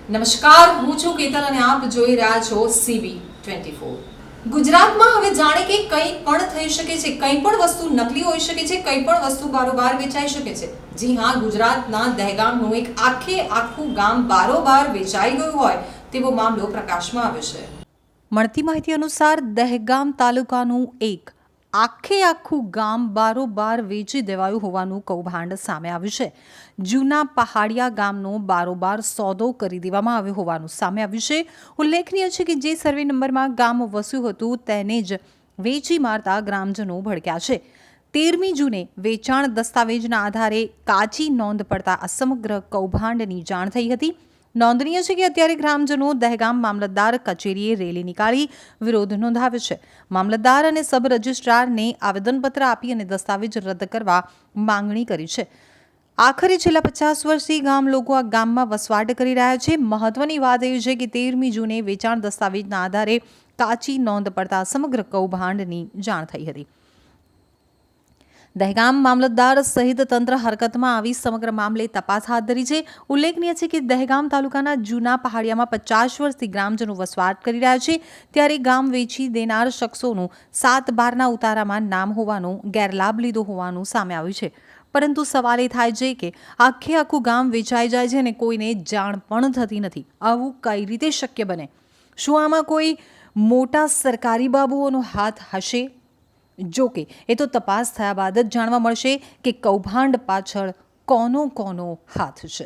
નમસ્કાર, હું છું કેતન અને આપ જોઈ રહ્યા છો CB24। ગુજરાતમાં હવે જાણે કે કંઈ પણ થઈ શકે છે, કંઈ પણ વસ્તુ નકલી હોઈ શકે છે, કંઈ પણ વસ્તુ બારોબાર વેચાઈ શકે છે। જી હા, ગુજરાતના દહેગામનું એક આખું ગામ બારોબાર વેચાઈ ગયું હોય તેવો મામલો પ્રકાશમાં આવ્યો છે। મળતી માહિતી અનુસાર દહેગામ તાલુકાનું એક આખું ગામ બારોબાર વેચી દેવાયું હોવાનું કૌભાંડ સામે આવ્યું છે। જૂના પહાડિયા ગામનો બારોબાર સોદો કરી દેવામાં આવ્યો હોવાનું સામે આવ્યું છે। ઉલ્લેખનીય છે કે જે સર્વે નંબરમાં ગામ વસ્યું હતું તેને જ વેચી મારતા ગ્રામજનો ભડક્યા છે। 13મી જૂને વેચાણ દસ્તાવેજના આધારે કાચી નોંધ પડતા આ સમગ્ર કૌભાંડની જાણ થઈ હતી। નોંધનીય છે કે અત્યારે ગ્રામજનો દહેગામ મામલતદાર કચેરીએ રેલી નીકાળી વિરોધ નોંધાવ્યો છે। મામલતદાર અને સબ રજિસ્ટ્રારને આવેદનપત્ર આપી અને દસ્તાવેજ રદ કરવા માંગણી કરી છે। આખરે છેલ્લા 50 વર્ષથી ગામ લોકો આ ગામમાં વસવાટ કરી રહ્યા છે। મહત્વની વાત એ છે કે 13મી જૂને વેચાણ દસ્તાવેજના આધારે કાચી નોંધ પડતા સમગ્ર કૌભાંડની જાણ થઈ હતી। દહેગામ મામલતદાર સહિત તંત્ર હરકતમાં આવી સમગ્ર મામલે તપાસ હાથ ધરી છે। ઉલ્લેખનીય છે કે દહેગામ તાલુકાના જૂના પહાડિયામાં 50 વર્ષથી ગ્રામજનો વસવાટ કરી રહ્યા છે, ત્યારે ગામ વેચી દેનાર શખ્સોનું 7/12ના ઉતારામાં નામ હોવાનું ગેરલાભ લીધો હોવાનું સામે આવ્યું છે। પરંતુ સવાલ એ થાય છે કે આખું ગામ વેચાઈ જાય છે અને કોઈને જાણ પણ થતી નથી। આવું કઈ રીતે શક્ય બને? શું આમાં કોઈ મોટા સરકારી બાબુઓનો હાથ હશે? જો કે એ તો તપાસ થયા બાદ જ જાણવા મળશે કે કૌભાંડ પાછળ કોનો હાથ છે।